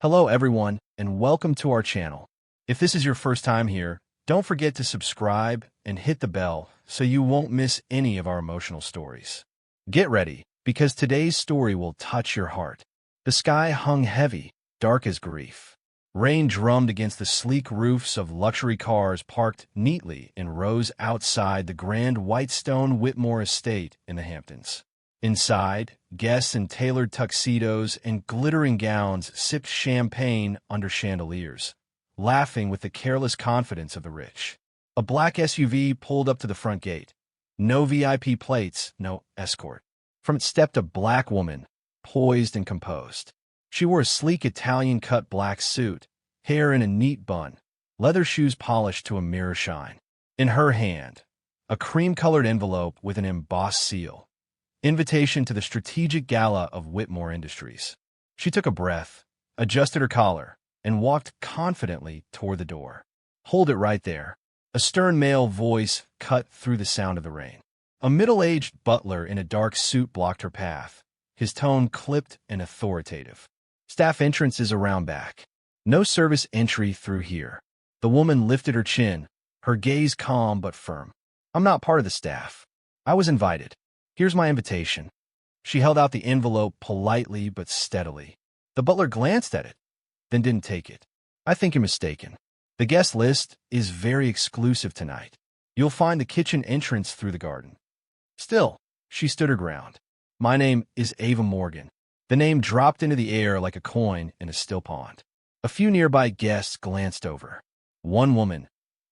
Hello everyone, and welcome to our channel. If this is your first time here, don't forget to subscribe and hit the bell so you won't miss any of our emotional stories. Get ready, because today's story will touch your heart. The sky hung heavy, dark as grief. Rain drummed against the sleek roofs of luxury cars parked neatly in rows outside the grand white stone Whitmore estate in the Hamptons. Inside, guests in tailored tuxedos and glittering gowns sipped champagne under chandeliers, laughing with the careless confidence of the rich. A black SUV pulled up to the front gate. No VIP plates, no escort. From it stepped a black woman, poised and composed. She wore a sleek Italian-cut black suit, hair in a neat bun, leather shoes polished to a mirror shine. In her hand, a cream-colored envelope with an embossed seal. Invitation to the strategic gala of Whitmore Industries. She took a breath, adjusted her collar, and walked confidently toward the door. "Hold it right there." A stern male voice cut through the sound of the rain. A middle-aged butler in a dark suit blocked her path, his tone clipped and authoritative. "Staff entrance is around back. No service entry through here." The woman lifted her chin, her gaze calm but firm. "I'm not part of the staff. I was invited. Here's my invitation." She held out the envelope politely but steadily. The butler glanced at it, then didn't take it. "I think you're mistaken. The guest list is very exclusive tonight. You'll find the kitchen entrance through the garden." Still, she stood her ground. "My name is Ava Morgan." The name dropped into the air like a coin in a still pond. A few nearby guests glanced over. One woman,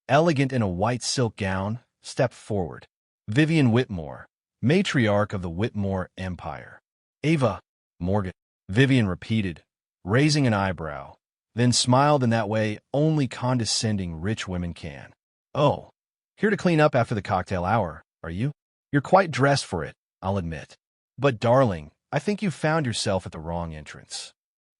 elegant in a white silk gown, stepped forward. Vivian Whitmore, matriarch of the Whitmore Empire. "Ava Morgan," Vivian repeated, raising an eyebrow, then smiled in that way only condescending rich women can. "Oh, here to clean up after the cocktail hour, are you? You're quite dressed for it, I'll admit. But darling, I think you found yourself at the wrong entrance."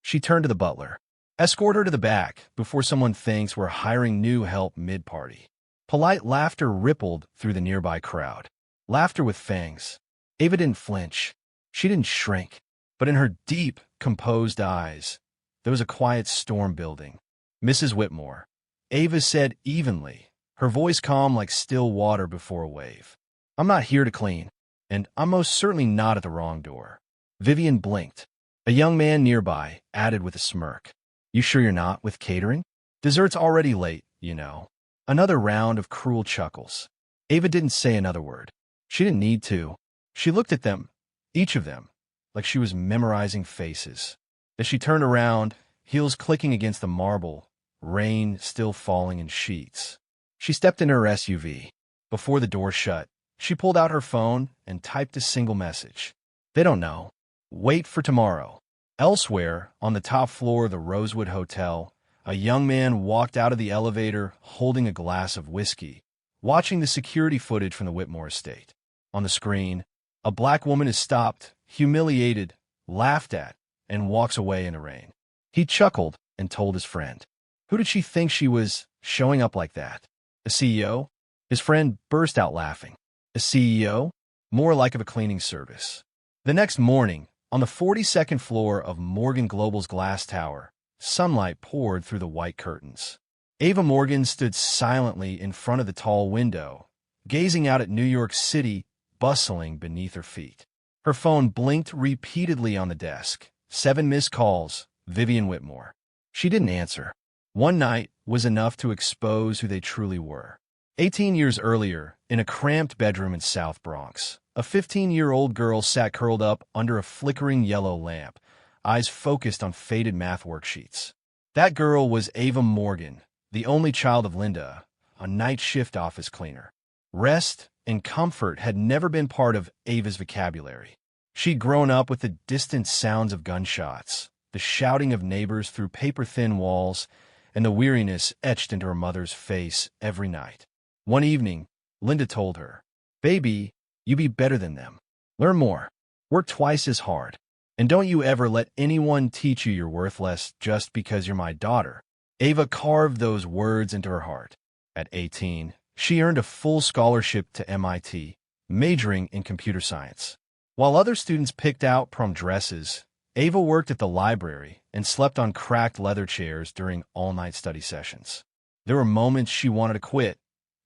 She turned to the butler. "Escort her to the back before someone thinks we're hiring new help mid-party." Polite laughter rippled through the nearby crowd. Laughter with fangs. Ava didn't flinch. She didn't shrink. But in her deep, composed eyes, there was a quiet storm building. "Mrs. Whitmore," Ava said evenly, her voice calm like still water before a wave. "I'm not here to clean, and I'm most certainly not at the wrong door." Vivian blinked. A young man nearby added with a smirk, "You sure you're not with catering? Dessert's already late, you know." Another round of cruel chuckles. Ava didn't say another word. She didn't need to. She looked at them, each of them, like she was memorizing faces. As she turned around, heels clicking against the marble, rain still falling in sheets. She stepped into her SUV. Before the door shut, she pulled out her phone and typed a single message. "They don't know. Wait for tomorrow." Elsewhere, on the top floor of the Rosewood Hotel, a young man walked out of the elevator holding a glass of whiskey, watching the security footage from the Whitmore estate. On the screen, a black woman is stopped, humiliated, laughed at, and walks away in the rain. He chuckled and told his friend. Who did she think she was, showing up like that? A CEO? His friend burst out laughing. A CEO? More like of a cleaning service. The next morning, on the 42nd floor of Morgan Global's glass tower, sunlight poured through the white curtains. Ava Morgan stood silently in front of the tall window, gazing out at New York City bustling beneath her feet. Her phone blinked repeatedly on the desk. 7 missed calls, Vivian Whitmore. She didn't answer. One night was enough to expose who they truly were. 18 years earlier, in a cramped bedroom in South Bronx, a 15-year-old girl sat curled up under a flickering yellow lamp, eyes focused on faded math worksheets. That girl was Ava Morgan, the only child of Linda, a night shift office cleaner. Rest and comfort had never been part of Ava's vocabulary. She'd grown up with the distant sounds of gunshots, the shouting of neighbors through paper-thin walls, and the weariness etched into her mother's face every night. One evening, Linda told her, "Baby, you be better than them. Learn more. Work twice as hard. And don't you ever let anyone teach you you're worthless just because you're my daughter." Ava carved those words into her heart. At 18, she earned a full scholarship to MIT, majoring in computer science. While other students picked out prom dresses, Ava worked at the library and slept on cracked leather chairs during all-night study sessions. There were moments she wanted to quit,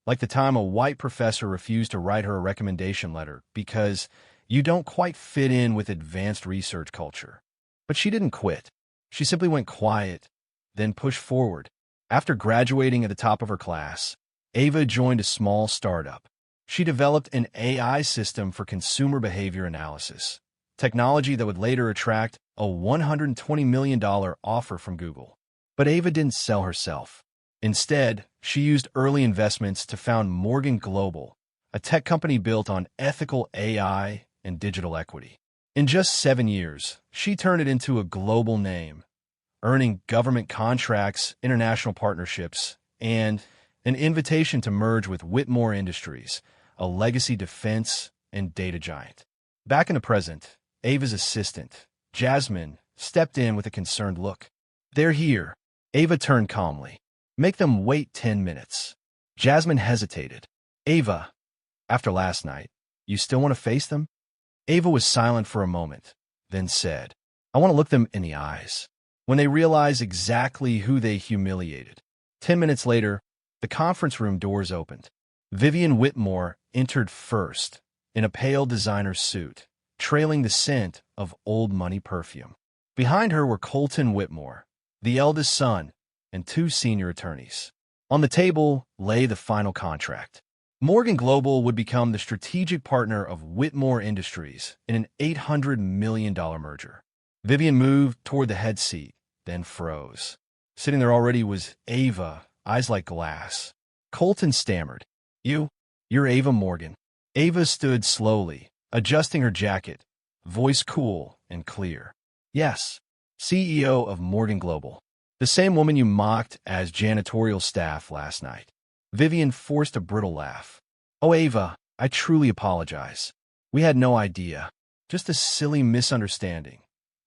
like the time a white professor refused to write her a recommendation letter because you don't quite fit in with advanced research culture. But she didn't quit. She simply went quiet, then pushed forward. After graduating at the top of her class, Ava joined a small startup. She developed an AI system for consumer behavior analysis, technology that would later attract a $120 million offer from Google. But Ava didn't sell herself. Instead, she used early investments to found Morgan Global, a tech company built on ethical AI and digital equity. In just 7 years, she turned it into a global name, earning government contracts, international partnerships, and an invitation to merge with Whitmore Industries, a legacy defense and data giant. Back in the present, Ava's assistant, Jasmine, stepped in with a concerned look. "They're here." Ava turned calmly. "Make them wait 10 minutes. Jasmine hesitated. "Ava, after last night, you still want to face them?" Ava was silent for a moment, then said, "I want to look them in the eyes when they realize exactly who they humiliated." 10 minutes later, the conference room doors opened. Vivian Whitmore entered first, in a pale designer suit, trailing the scent of old money perfume. Behind her were Colton Whitmore, the eldest son, and 2 senior attorneys. On the table lay the final contract. Morgan Global would become the strategic partner of Whitmore Industries in an $800 million merger. Vivian moved toward the head seat, then froze. Sitting there already was Ava, eyes like glass. Colton stammered, You're Ava Morgan." Ava stood slowly, adjusting her jacket, voice cool and clear. "Yes, CEO of Morgan Global. The same woman you mocked as janitorial staff last night." Vivian forced a brittle laugh. "Oh, Ava, I truly apologize. We had no idea. Just a silly misunderstanding.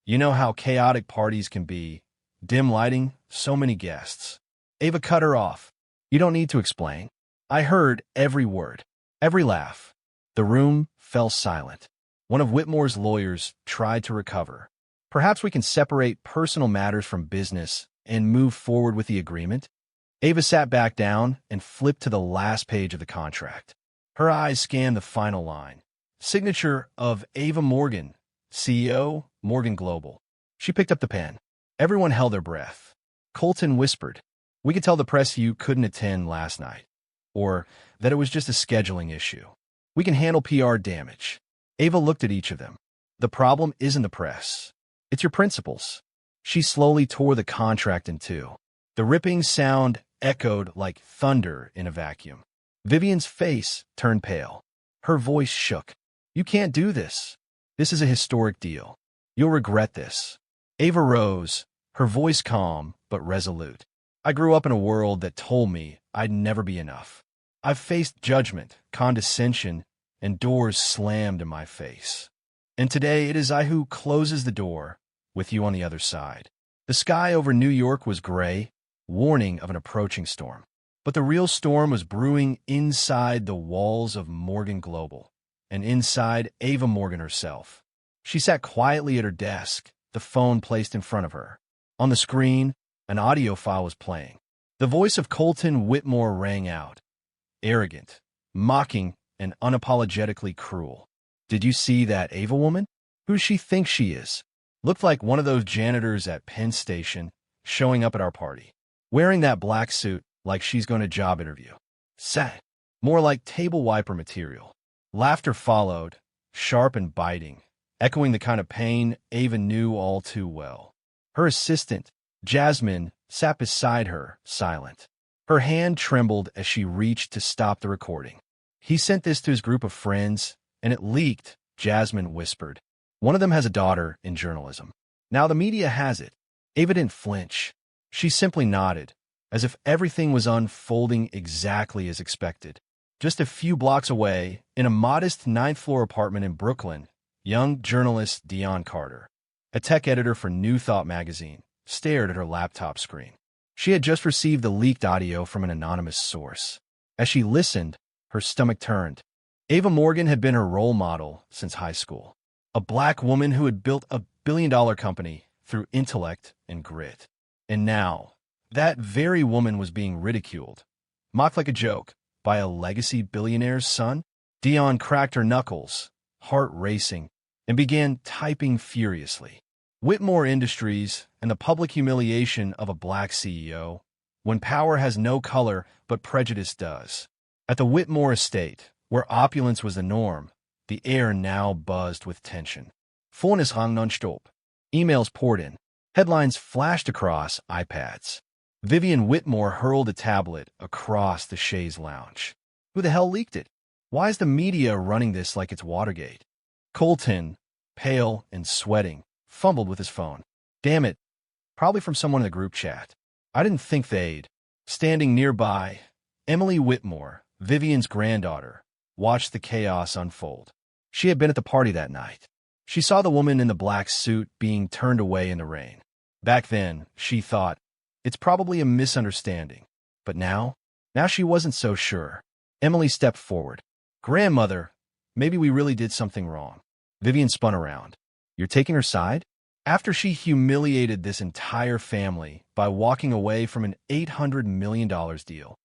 You know how chaotic parties can be. Dim lighting, so many guests." Ava cut her off. "You don't need to explain. I heard every word, every laugh." The room fell silent. One of Whitmore's lawyers tried to recover. "Perhaps we can separate personal matters from business and move forward with the agreement." Ava sat back down and flipped to the last page of the contract. Her eyes scanned the final line. Signature of Ava Morgan, CEO, Morgan Global. She picked up the pen. Everyone held their breath. Colton whispered, "We could tell the press you couldn't attend last night, or that it was just a scheduling issue. We can handle PR damage." Ava looked at each of them. "The problem isn't the press. It's your principles." She slowly tore the contract in two. The ripping sound echoed like thunder in a vacuum. Vivian's face turned pale. Her voice shook. "You can't do this. This is a historic deal. You'll regret this." Ava rose, her voice calm but resolute. "I grew up in a world that told me I'd never be enough. I've faced judgment, condescension, and doors slammed in my face. And today it is I who closes the door, with you on the other side." The sky over New York was gray, warning of an approaching storm. But the real storm was brewing inside the walls of Morgan Global, and inside Ava Morgan herself. She sat quietly at her desk, the phone placed in front of her. On the screen, an audio file was playing. The voice of Colton Whitmore rang out, arrogant, mocking, and unapologetically cruel. "Did you see that Ava woman? Who does she think she is? Looked like one of those janitors at Penn Station, showing up at our party. Wearing that black suit like she's going to job interview. Sat. More like table wiper material." Laughter followed, sharp and biting, echoing the kind of pain Ava knew all too well. Her assistant, Jasmine, sat beside her, silent. Her hand trembled as she reached to stop the recording. "He sent this to his group of friends, and it leaked," Jasmine whispered. "One of them has a daughter in journalism. Now the media has it." Ava didn't flinch. She simply nodded, as if everything was unfolding exactly as expected. Just a few blocks away, in a modest 9th-floor apartment in Brooklyn, young journalist Dion Carter, a tech editor for New Thought magazine, stared at her laptop screen. She had just received the leaked audio from an anonymous source. As she listened, her stomach turned. Ava Morgan had been her role model since high school. A black woman who had built a billion-dollar company through intellect and grit. And now, that very woman was being ridiculed, mocked like a joke, by a legacy billionaire's son. Dion cracked her knuckles, heart racing, and began typing furiously. Whitmore Industries and the public humiliation of a black CEO, when power has no color but prejudice does. At the Whitmore estate, where opulence was the norm, the air now buzzed with tension. Phone is hung non-stop. Emails poured in. Headlines flashed across iPads. Vivian Whitmore hurled a tablet across the chaise lounge. Who the hell leaked it? Why is the media running this like it's Watergate? Colton, pale and sweating, fumbled with his phone. Damn it. Probably from someone in the group chat. I didn't think they'd. Standing nearby, Emily Whitmore, Vivian's granddaughter, watched the chaos unfold. She had been at the party that night. She saw the woman in the black suit being turned away in the rain. Back then, she thought, it's probably a misunderstanding. But now she wasn't so sure. Emily stepped forward. Grandmother, maybe we really did something wrong. Vivian spun around. You're taking her side? After she humiliated this entire family by walking away from an $800 million deal.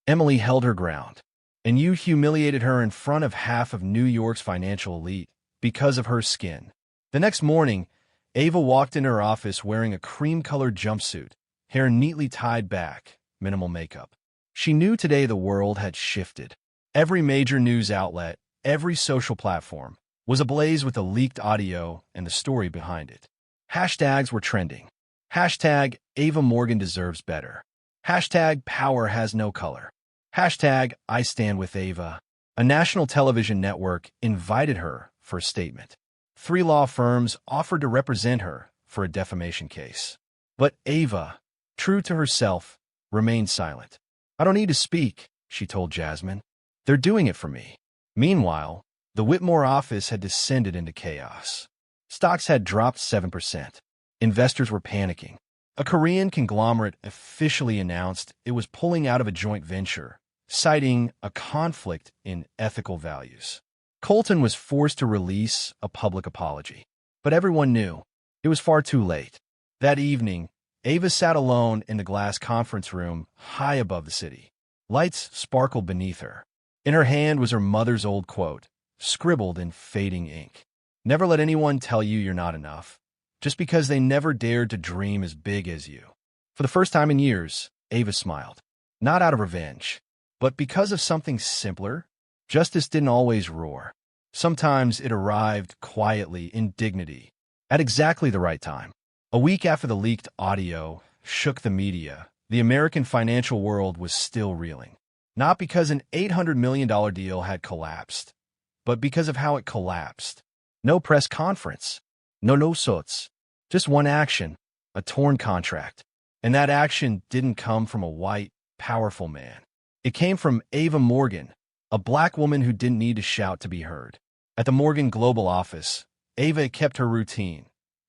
Emily held her ground. And you humiliated her in front of half of New York's financial elite because of her skin. The next morning, Ava walked into her office wearing a cream-colored jumpsuit, hair neatly tied back, minimal makeup. She knew today the world had shifted. Every major news outlet, every social platform, was ablaze with the leaked audio and the story behind it. Hashtags were trending. Hashtag Ava Morgan deserves better. Hashtag power has no color. Hashtag I stand with Ava. A national television network invited her for a statement. 3 law firms offered to represent her for a defamation case. But Ava, true to herself, remained silent. I don't need to speak, she told Jasmine. They're doing it for me. Meanwhile, the Whitmore office had descended into chaos. Stocks had dropped 7%. Investors were panicking. A Korean conglomerate officially announced it was pulling out of a joint venture, citing a conflict in ethical values. Colton was forced to release a public apology. But everyone knew it was far too late. That evening, Ava sat alone in the glass conference room high above the city. Lights sparkled beneath her. In her hand was her mother's old quote, scribbled in fading ink. Never let anyone tell you you're not enough, just because they never dared to dream as big as you. For the first time in years, Ava smiled. Not out of revenge, but because of something simpler. Justice didn't always roar. Sometimes it arrived quietly in dignity, at exactly the right time. A week after the leaked audio shook the media, the American financial world was still reeling. Not because an $800 million deal had collapsed, but because of how it collapsed. No press conference, no suits, just one action, a torn contract. And that action didn't come from a white, powerful man. It came from Ava Morgan, a black woman who didn't need to shout to be heard. At the Morgan Global office, Ava kept her routine.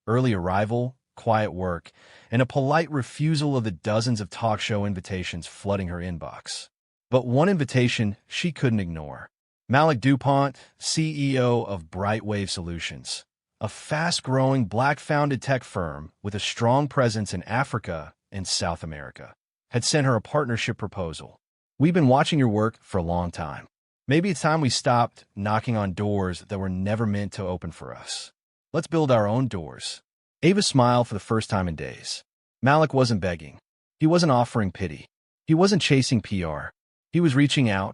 Early arrival, quiet work, and a polite refusal of the dozens of talk show invitations flooding her inbox. But one invitation she couldn't ignore. Malik DuPont, CEO of Brightwave Solutions, a fast-growing black-founded tech firm with a strong presence in Africa and South America, had sent her a partnership proposal. We've been watching your work for a long time. Maybe it's time we stopped knocking on doors that were never meant to open for us. Let's build our own doors. Ava smiled for the first time in days. Malik wasn't begging. He wasn't offering pity. He wasn't chasing PR. He was reaching out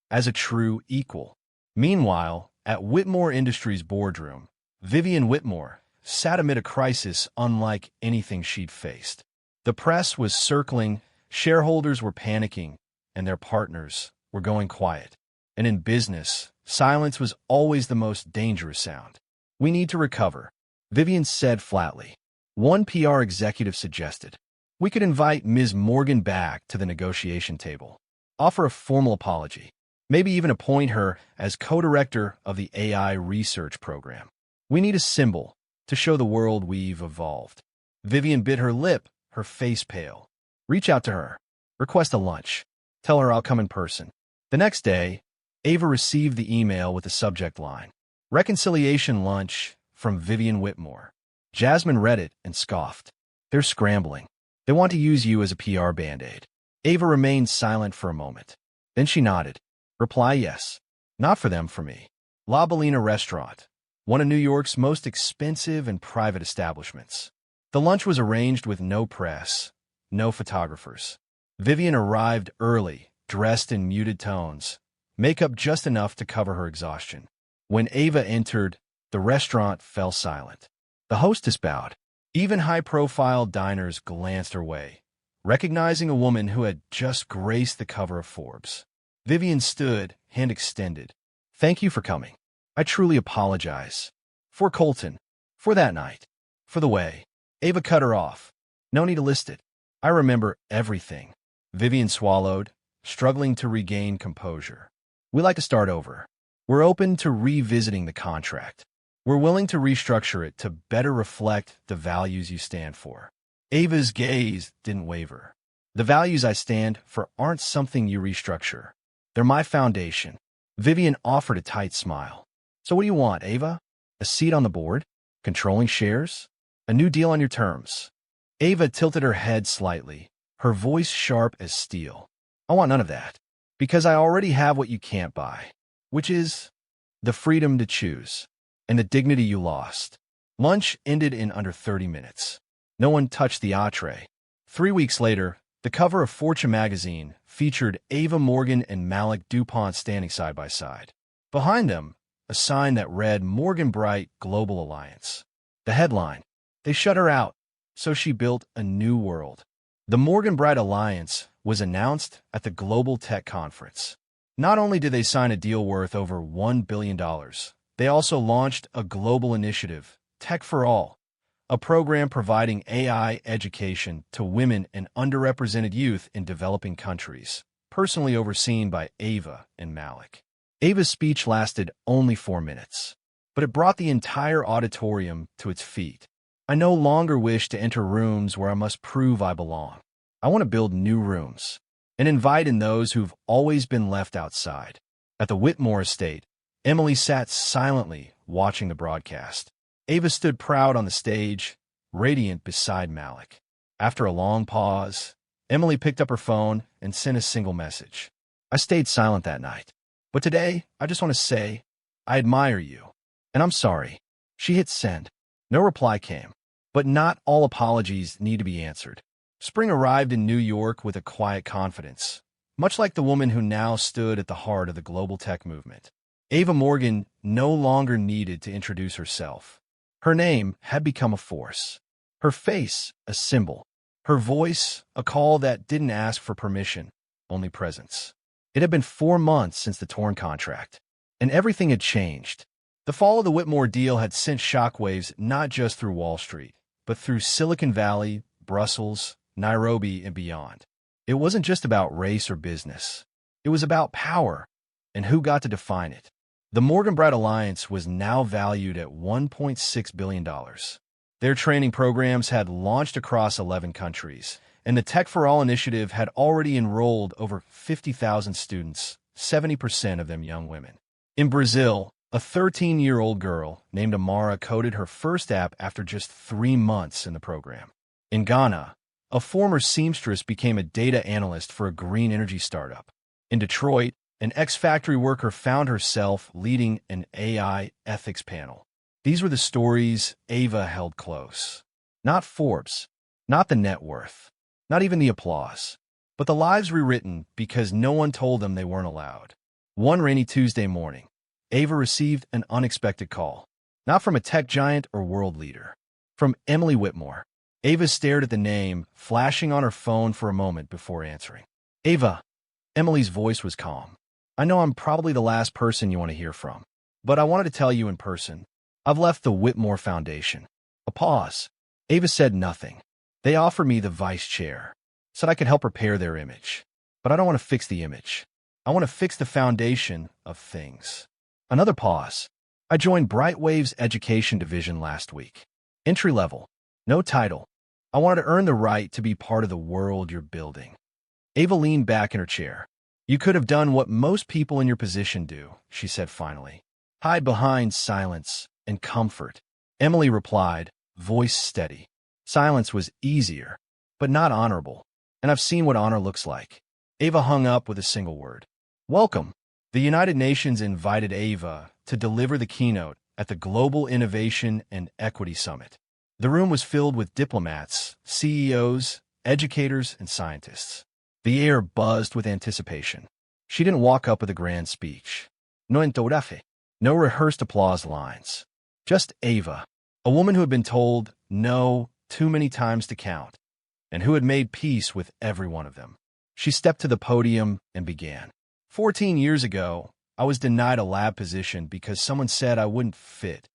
as a true equal. Meanwhile, at Whitmore Industries' boardroom, Vivian Whitmore sat amid a crisis unlike anything she'd faced. The press was circling, shareholders were panicking, and their partners were going quiet. And in business, silence was always the most dangerous sound. We need to recover, Vivian said flatly. One PR executive suggested, we could invite Ms. Morgan back to the negotiation table, offer a formal apology, maybe even appoint her as co-director of the AI research program. We need a symbol to show the world we've evolved. Vivian bit her lip, her face pale. Reach out to her. Request a lunch. Tell her I'll come in person. The next day, Ava received the email with the subject line, Reconciliation Lunch from Vivian Whitmore. Jasmine read it and scoffed. They're scrambling. They want to use you as a PR band-aid. Ava remained silent for a moment. Then she nodded. Reply yes. Not for them, for me. La Bellina Restaurant, one of New York's most expensive and private establishments. The lunch was arranged with no press, no photographers. Vivian arrived early, dressed in muted tones, makeup just enough to cover her exhaustion. When Ava entered, the restaurant fell silent. The hostess bowed. Even high-profile diners glanced her way, recognizing a woman who had just graced the cover of Forbes. Vivian stood, hand extended. Thank you for coming. I truly apologize. For Colton. For that night. For the way. Ava cut her off. No need to list it. I remember everything. Vivian swallowed, struggling to regain composure. We like to start over. We're open to revisiting the contract. We're willing to restructure it to better reflect the values you stand for. Ava's gaze didn't waver. The values I stand for aren't something you restructure. They're my foundation. Vivian offered a tight smile. So what do you want, Ava? A seat on the board? Controlling shares? A new deal on your terms? Ava tilted her head slightly, her voice sharp as steel. I want none of that. Because I already have what you can't buy. Which is the freedom to choose. And the dignity you lost. Lunch ended in under 30 minutes. No one touched the entree. 3 weeks later, the cover of Fortune magazine featured Ava Morgan and Malik DuPont standing side by side. Behind them, a sign that read Morgan Bright Global Alliance. The headline, they shut her out, so she built a new world. The Morgan Bright Alliance was announced at the Global Tech Conference. Not only did they sign a deal worth over $1 billion, they also launched a global initiative, Tech for All, a program providing AI education to women and underrepresented youth in developing countries, personally overseen by Ava and Malik. Ava's speech lasted only 4 minutes, but it brought the entire auditorium to its feet. I no longer wish to enter rooms where I must prove I belong. I want to build new rooms and invite in those who've always been left outside. At the Whitmore estate, Emily sat silently watching the broadcast. Ava stood proud on the stage, radiant beside Malik. After a long pause, Emily picked up her phone and sent a single message. I stayed silent that night. But today, I just want to say, I admire you. And I'm sorry. She hit send. No reply came. But not all apologies need to be answered. Spring arrived in New York with a quiet confidence, much like the woman who now stood at the heart of the global tech movement. Ava Morgan no longer needed to introduce herself. Her name had become a force. Her face, a symbol. Her voice, a call that didn't ask for permission, only presence. It had been 4 months since the torn contract, and everything had changed. The fall of the Whitmore deal had sent shockwaves not just through Wall Street, but through Silicon Valley, Brussels, Nairobi, and beyond. It wasn't just about race or business. It was about power and who got to define it. The Morgan Bright Alliance was now valued at $1.6 billion. Their training programs had launched across 11 countries, and the Tech for All initiative had already enrolled over 50,000 students, 70% of them young women. In Brazil, a 13-year-old girl named Amara coded her first app after just 3 months in the program. In Ghana, a former seamstress became a data analyst for a green energy startup. In Detroit, an ex-factory worker found herself leading an AI ethics panel. These were the stories Ava held close. Not Forbes, not the net worth, not even the applause, but the lives rewritten because no one told them they weren't allowed. One rainy Tuesday morning, Ava received an unexpected call, not from a tech giant or world leader, from Emily Whitmore. Ava stared at the name, flashing on her phone for a moment before answering. Ava. Emily's voice was calm. I know I'm probably the last person you want to hear from, but I wanted to tell you in person. I've left the Whitmore Foundation. A pause. Ava said nothing. They offered me the vice chair, said I could help repair their image. But I don't want to fix the image. I want to fix the foundation of things. Another pause. I joined Brightwave's education division last week. Entry level. No title. I wanted to earn the right to be part of the world you're building. Ava leaned back in her chair. You could have done what most people in your position do, she said finally. Hide behind silence and comfort. Emily replied, voice steady. Silence was easier, but not honorable, and I've seen what honor looks like. Ava hung up with a single word. Welcome. The United Nations invited Ava to deliver the keynote at the Global Innovation and Equity Summit. The room was filled with diplomats, CEOs, educators, and scientists. The air buzzed with anticipation. She didn't walk up with a grand speech. No entouraje. No rehearsed applause lines. Just Ava, a woman who had been told no too many times to count, and who had made peace with every one of them. She stepped to the podium and began. 14 years ago, I was denied a lab position because someone said I wouldn't fit.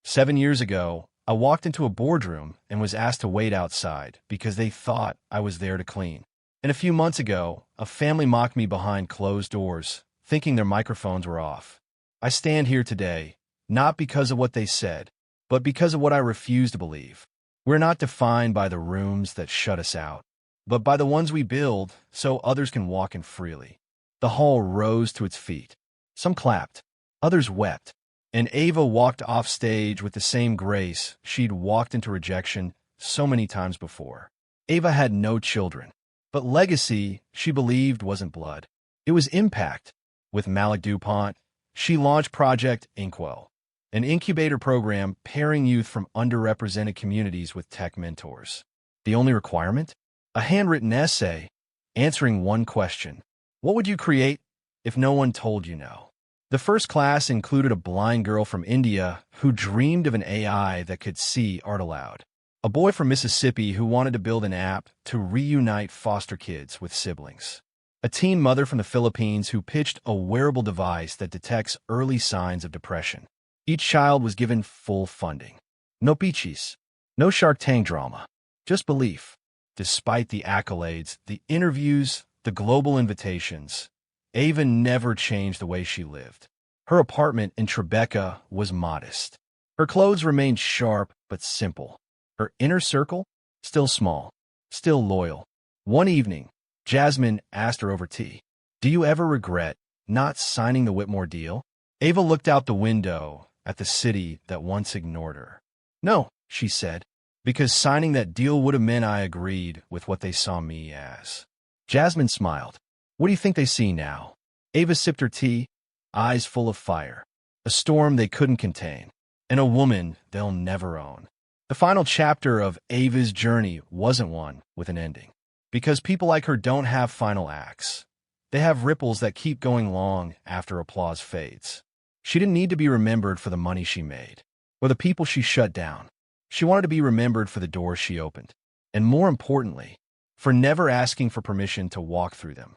7 years ago, I walked into a boardroom and was asked to wait outside because they thought I was there to clean. And a few months ago, a family mocked me behind closed doors, thinking their microphones were off. I stand here today, not because of what they said, but because of what I refuse to believe. We're not defined by the rooms that shut us out, but by the ones we build so others can walk in freely. The hall rose to its feet. Some clapped, others wept, and Ava walked off stage with the same grace she'd walked into rejection so many times before. Ava had no children, but legacy, she believed, wasn't blood. It was impact. With Malik DuPont, she launched Project Inkwell, an incubator program pairing youth from underrepresented communities with tech mentors. The only requirement? A handwritten essay answering one question. What would you create if no one told you no? The first class included a blind girl from India who dreamed of an AI that could see art aloud, a boy from Mississippi who wanted to build an app to reunite foster kids with siblings, a teen mother from the Philippines who pitched a wearable device that detects early signs of depression. Each child was given full funding. No peaches, no Shark Tank drama, just belief. Despite the accolades, the interviews, the global invitations, Ava never changed the way she lived. Her apartment in Tribeca was modest. Her clothes remained sharp but simple. Her inner circle? Still small, still loyal. One evening, Jasmine asked her over tea, "Do you ever regret not signing the Whitmore deal?" Ava looked out the window at the city that once ignored her. "No," she said, "because signing that deal would have meant I agreed with what they saw me as." Jasmine smiled. "What do you think they see now?" Ava sipped her tea, eyes full of fire. A storm they couldn't contain, and a woman they'll never own. The final chapter of Ava's journey wasn't one with an ending, because people like her don't have final acts. They have ripples that keep going long after applause fades. She didn't need to be remembered for the money she made, or the people she shut down. She wanted to be remembered for the doors she opened, and more importantly, for never asking for permission to walk through them.